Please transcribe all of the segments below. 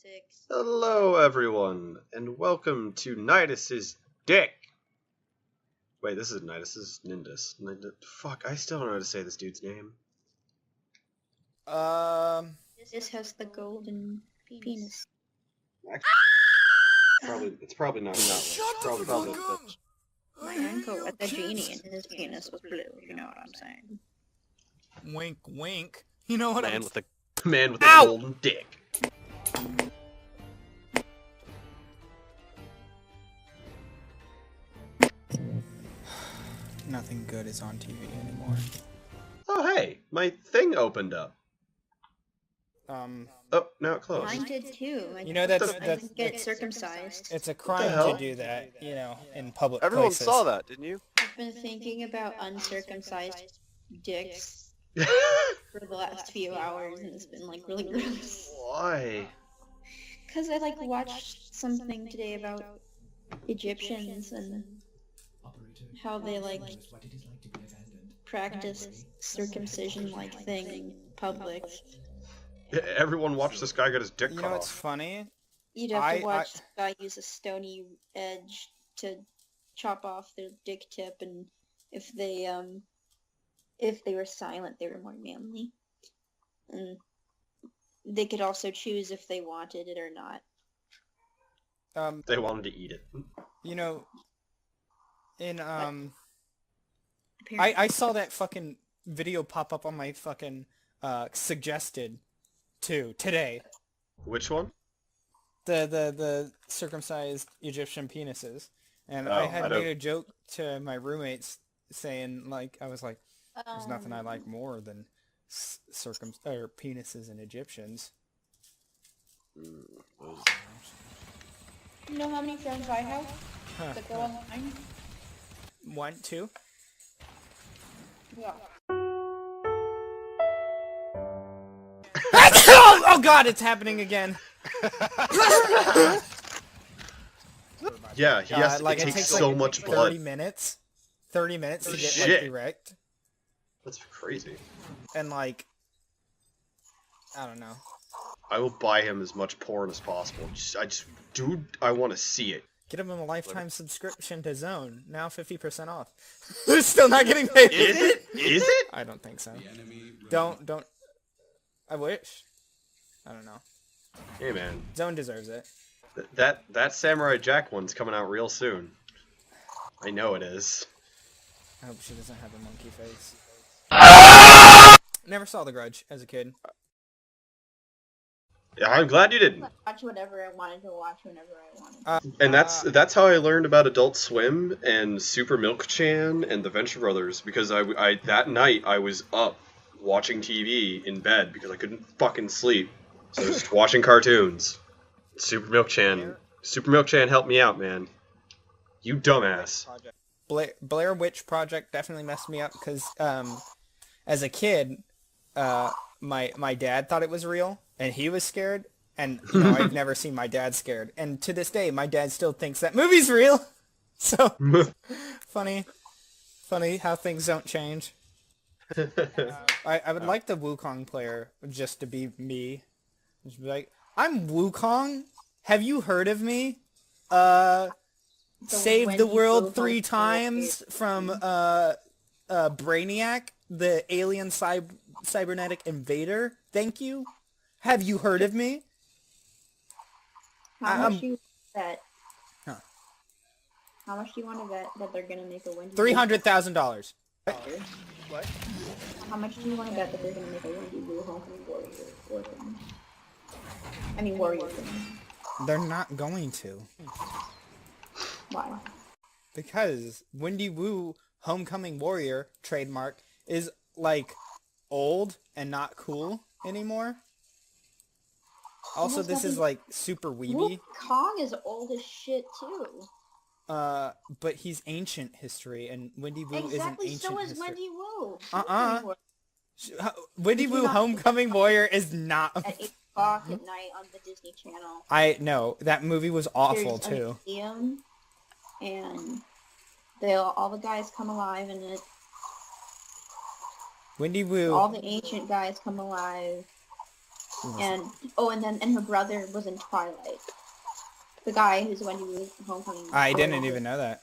6. Hello, everyone, and welcome to Nidus's Dick. Wait, this isn't Nidus, this is Nindus. Fuck, I still don't know how to say this dude's name. This has the golden penis. It's probably not that one. Shut Probably the not fuck that up! My uncle with a genie and his penis was blue, you know what I'm saying. Wink, wink. You know what man I'm... with the man with the Ow! golden dick. Nothing good is on TV anymore. Oh hey, my thing opened up. Oh, now it closed. Mine did too. You know I that's didn't get circumcised. it's a crime hell? to do that, you know, in public Everyone places. saw that, didn't you? I've been thinking about uncircumcised dicks for the last few hours, and it's been like really gross. Why? Cause I watched something today about Egyptians and how they practice circumcision thing in public. Everyone watched this guy get his dick You cut know what's off. You'd funny? have to watch this guy use a stony edge to chop off their dick tip, and if they were silent, they were more manly. And they could also choose if they wanted it or not. They wanted to eat it. You know, in Apparently. I saw that fucking video pop up on my fucking suggested too today. Which one? The circumcised Egyptian penises, and I had made a joke to my roommates saying I was like, there's nothing I like more than penises in Egyptians. You know how many friends I have that go online? 1, 2. Yeah. Oh god, it's happening again. Yeah, he has to, it takes takes so much blood. 30 minutes. 30 minutes to get Shit. erect. That's crazy. And I don't know. I will buy him as much porn as possible. Dude, I want to see it. Get him a lifetime subscription to Zone. Now 50% off. They're still not getting paid. Is it? Is it? I don't think so. Don't. I wish. I don't know. Hey man, Zone deserves it. that Samurai Jack one's coming out real soon. I know it is. I hope she doesn't have a monkey face. Never saw The Grudge as a kid. Yeah, I'm glad you didn't. Watch whatever I wanted to watch whenever I wanted. And that's how I learned about Adult Swim and Super Milk Chan and the Venture Brothers, because I that night I was up watching TV in bed because I couldn't fucking sleep. So I was just watching cartoons. Super Milk Chan helped me out, man. You dumbass. Blair Witch Project definitely messed me up because as a kid, my dad thought it was real and he was scared, and I've never seen my dad scared, and to this day my dad still thinks that movie's real. So funny how things don't change. I would like the Wukong player just to be me. Just be like, I'm Wukong. Have you heard of me? Saved the world 3 times from Brainiac, the alien cybernetic invader. Thank you. Have you heard of me? How much do you bet? Huh. How much do you want to bet that they're gonna make a Wendy? $300,000. What? How much do you want to bet that they're gonna make a Wendy Blue Homecoming Warrior thing? I mean Warrior thing. They're not going to. Why? Because Wendy Wu Homecoming Warrior trademark is old and not cool anymore. Also, this is super weeby. Kong is old as shit too. But he's ancient history, and Wendy Wu isn't Exactly, ancient so is history. Wendy Wu. Wendy Wu Homecoming Warrior is not. At 8 o'clock at night on the Disney Channel. I know that movie was awful There's too. A museum, and all the guys come alive in it. Wendy Wu. All the ancient guys come alive. and and her brother was in Twilight. The guy who's Wendy Wu's Homecoming. I didn't even know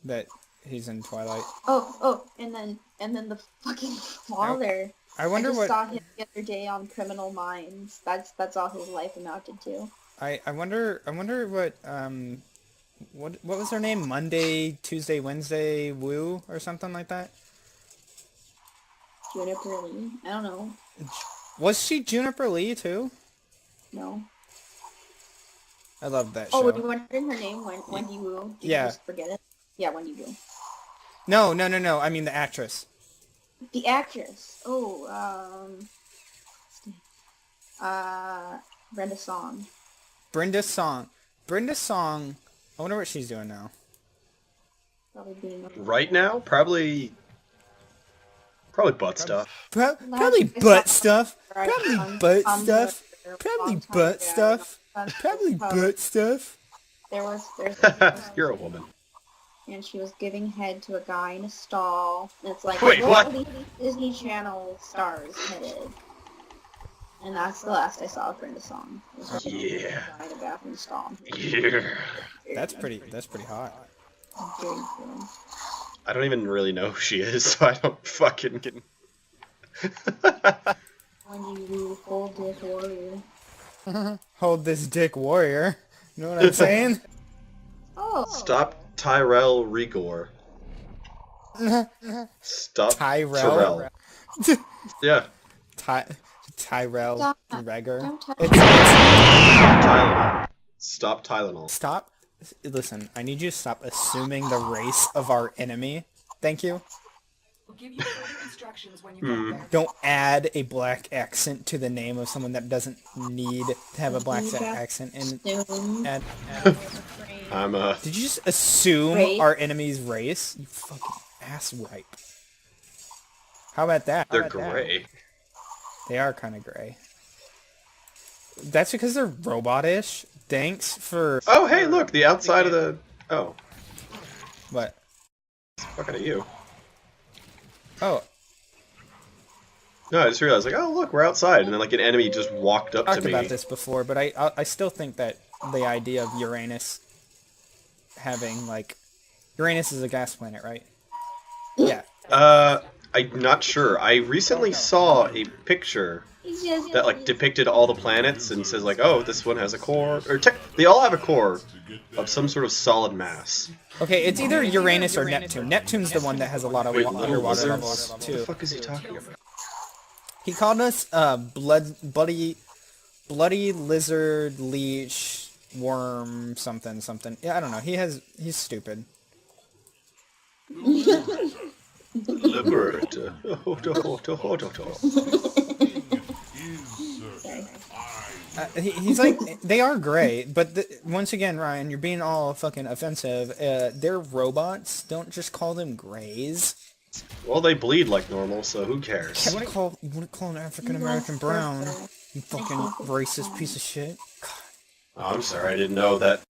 that he's in Twilight. And then the fucking father. I wonder I just what. saw him the other day on Criminal Minds. That's all his life amounted to. I wonder what was her name? Monday, Tuesday, Wednesday, Woo or something like that. Juniper Lee. I don't know. Was she Juniper Lee too? No. I love that show. Oh, were you wondering her name? Wendy Wu? Did you just forget it? Yeah, Wendy Wu. No. I mean the actress. The actress. Brenda Song. Brenda Song. I wonder what she's doing now. Right now, probably butt stuff. Probably butt stuff. Probably butt stuff. Probably butt stuff. Probably butt stuff. There's You're a woman. and she was giving head to a guy in a stall. And it's like, wait, what? These Disney Channel stars headed. And that's the last I saw of Brenda Song. Yeah. In a bathroom stall. Yeah. That's pretty hot. Very cool. I don't even really know who she is, so I don't fucking get. When you hold dick warrior. Hold this dick warrior. You know what I'm saying? Oh. Stop Tyrell Rigor. Stop Tyrell. Yeah. Tyrell Stop. Regger. Don't touch Tylenol. Stop Tylenol. Stop. Listen, I need you to stop assuming the race of our enemy. Thank you. We'll give you further instructions when you get there. Don't add a black accent to the name of someone that doesn't need to have a black accent. And I'm did you just assume Race? our enemy's race? You fucking asswipe. How about that? They're gray. They are kind of gray. That's because they're robot-ish. Thanks for... Oh, hey, look, the outside of the... Oh, What? fucking at you. Oh, No, I just realized, like, oh, look, we're outside, and then, like, an enemy just walked up to talked me. about this before, but I still think that the idea of Uranus having, like... Uranus is a gas planet, right? Yeah. I'm not sure. I recently saw a picture that, like, depicted all the planets and says, like, oh, this one has a core, or they all have a core of some sort of solid mass. Okay, it's either Uranus or Neptune. Neptune's the one that has a lot of Wait, underwater lizards? levels, What too. the fuck is he talking about? He called us, bloody lizard, leech, worm, something. Yeah, I don't know. He's stupid. Liberator. He's like, they are gray, but once again, Ryan, you're being all fucking offensive. They're robots. Don't just call them grays. Well, they bleed like normal, so who cares? You wanna call an African American brown? You fucking racist piece of shit. Oh, I'm sorry, I didn't know that.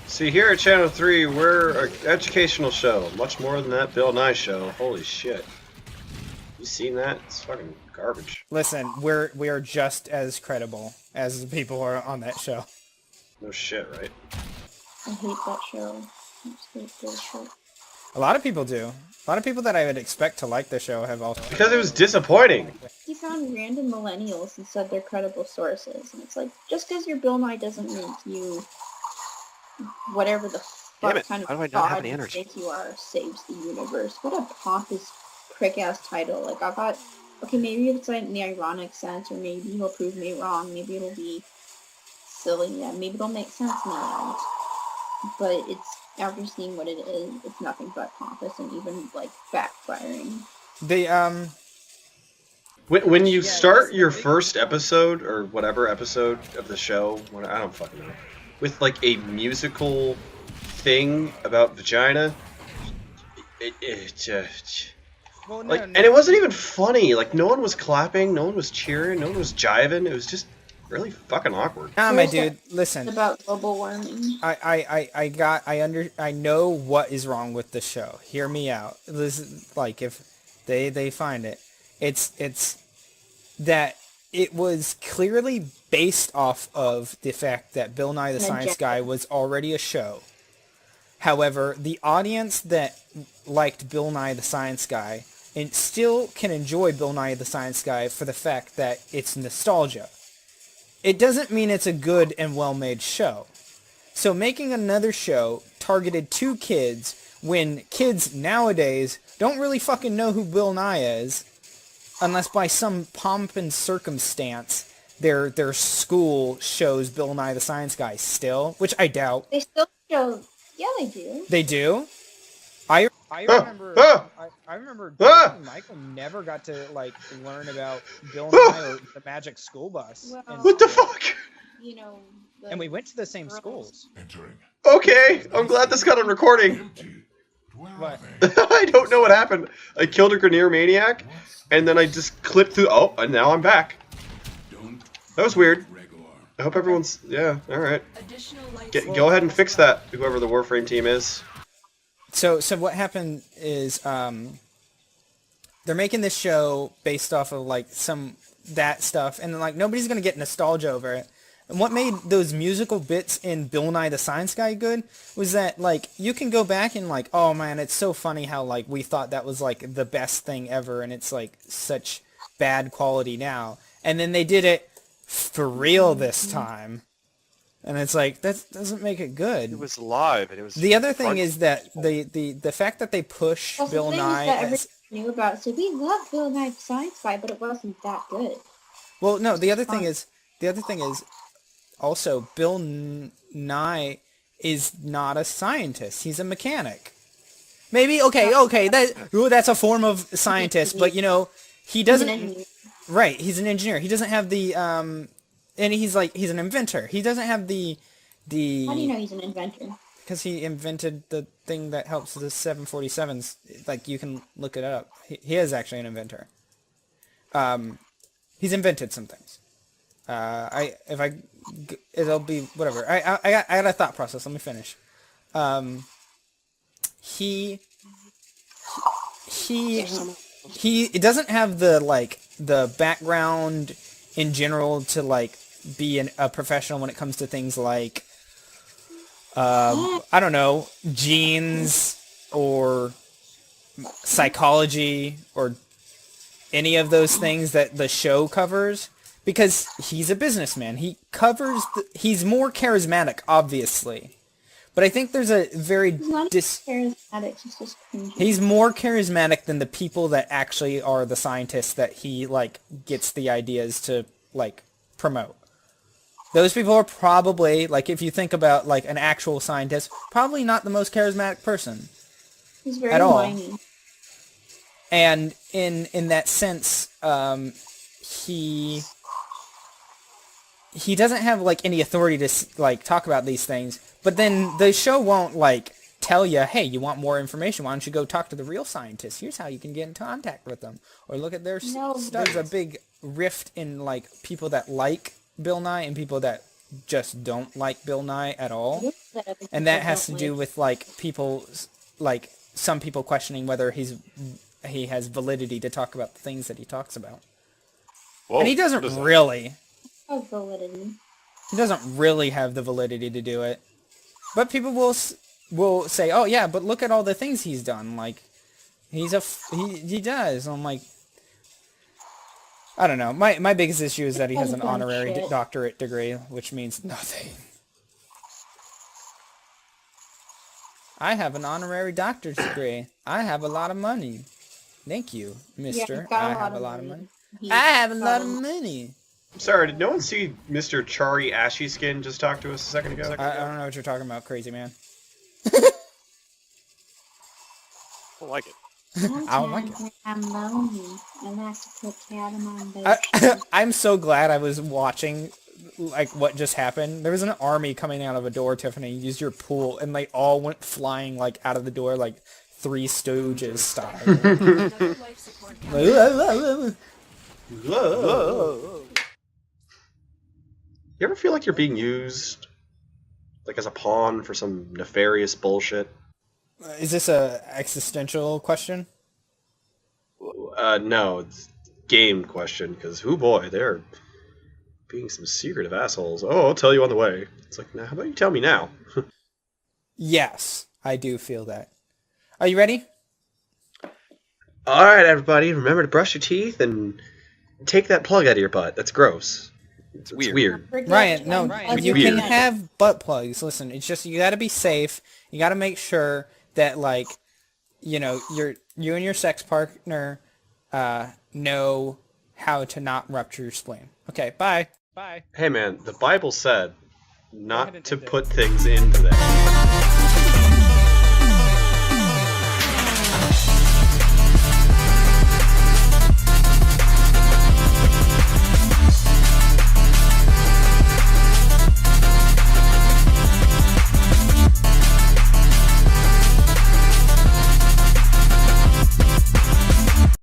See, here at Channel 3, we're an educational show. Much more than that Bill Nye show. Holy shit. You seen that? It's fucking garbage. Listen, we are just as credible as the people who are on that show. No shit, right? I hate that show. I just hate that show. A lot of people do. A lot of people that I would expect to like the show have also... Because it was disappointing. He found random millennials and said they're credible sources. And it's like, just because you're Bill Nye doesn't make you whatever the Damn fuck it, kind why do I of not have god any you energy? think you are saves the universe. What a pompous prick-ass title. Like, I thought, okay, maybe if it's like in the ironic sense, or maybe he'll prove me wrong, maybe it'll be silly, yeah, maybe it'll make sense in the end. But it's, after seeing what it is, it's nothing but pompous and even, like, backfiring. They, When you start your first episode, or whatever episode of the show, I don't fucking know, with, like, a musical thing about vagina, well, like, and it wasn't even funny. Like, no one was clapping, no one was cheering, no one was jiving. It was just really fucking awkward. Nah, my dude, listen. It's about global warming. I know what is wrong with the show. Hear me out. This is, like, if they find it, it's that it was clearly based off of the fact that Bill Nye the Science Guy was already a show. However, the audience that liked Bill Nye the Science Guy and still can enjoy Bill Nye the Science Guy for the fact that it's nostalgia. It doesn't mean it's a good and well-made show. So making another show targeted to kids when kids nowadays don't really fucking know who Bill Nye is, unless by some pomp and circumstance their school shows Bill Nye the Science Guy still, which I doubt. They still show. Yeah, they do. They do? I remember I remember Michael never got to like learn about Bill Nye or the Magic School Bus. Well, What the fuck? You know. And we went to the same schools. Okay, I'm glad this got on recording. What? I don't know what happened. I killed a Grenier Maniac, and then I just clipped through. Oh, and now I'm back. That was weird. I hope everyone's... Yeah, alright. Go ahead and fix that, whoever the Warframe team is. So what happened is they're making this show based off of like that stuff, and like nobody's gonna get nostalgia over it. And what made those musical bits in Bill Nye the Science Guy good was that like you can go back and like, oh man, it's so funny how like we thought that was like the best thing ever, and it's like such bad quality now. And then they did it for real this time. And it's like, that doesn't make it good. It was live, and it was... The other thing is that the fact that they push Bill Nye... Everyone knew about, so we love Bill Nye the Science Guy, but it wasn't that good. Well, no, the other thing is, also, Bill Nye is not a scientist. He's a mechanic. Maybe, okay, that's a form of scientist, but, you know, he doesn't... Right, he's an engineer. He doesn't have the, and he's an inventor. He doesn't have the... How do you know he's an inventor? Because he invented the thing that helps the 747s. Like, you can look it up. He is actually an inventor. He's invented some things. It'll be, whatever. I got a thought process. Let me finish. He doesn't have the background in general to like be a professional when it comes to things like I don't know, genes or psychology or any of those things that the show covers, because he's a businessman. He's more charismatic, obviously. But I think there's a very... He's not charismatic, he's just cringy. He's more charismatic than the people that actually are the scientists that he, like, gets the ideas to, like, promote. Those people are probably, like, if you think about, like, an actual scientist, probably not the most charismatic person. He's very at all. whiny. And in that sense, he doesn't have, like, any authority to, like, talk about these things. But then the show won't, like, tell you, hey, you want more information, why don't you go talk to the real scientists? Here's how you can get in contact with them. Or look at their stuff. There's a big rift in, like, people that like Bill Nye and people that just don't like Bill Nye at all. And that has to do with, like, people, like, some people questioning whether he has validity to talk about the things that he talks about. Whoa, and he doesn't really. Oh, validity. He doesn't really have the validity to do it. But people will say, oh yeah, but look at all the things he's done. Like, he does. I'm like, I don't know. My biggest issue is that he has an honorary doctorate degree, which means nothing. I have an honorary doctor's degree. I have a lot of money. Thank you, mister. I have a lot of money. I have a lot of money. I'm sorry, did no one see Mr. Chari Ashy Skin just talk to us a second ago? I don't know what you're talking about, crazy man. I don't like it. I don't like it. I'm lonely. I like to put cat in my bed. I'm so glad I was watching, like, what just happened. There was an army coming out of a door, Tiffany. You used your pool, and they all went flying, like, out of the door, like, Three Stooges style. You ever feel like you're being used, like, as a pawn for some nefarious bullshit? Is this a existential question? No. game question, because, oh boy, they're being some secretive assholes. Oh, I'll tell you on the way. It's like, now, how about you tell me now? Yes, I do feel that. Are you ready? All right, everybody, remember to brush your teeth and take that plug out of your butt. That's gross. It's weird. Ryan, no, Ryan, you weird. can have butt plugs. Listen, it's just you got to be safe. You got to make sure that, like, you know, you and your sex partner know how to not rupture your spleen. Okay, bye. Bye. Hey, man, the Bible said not to put things into that.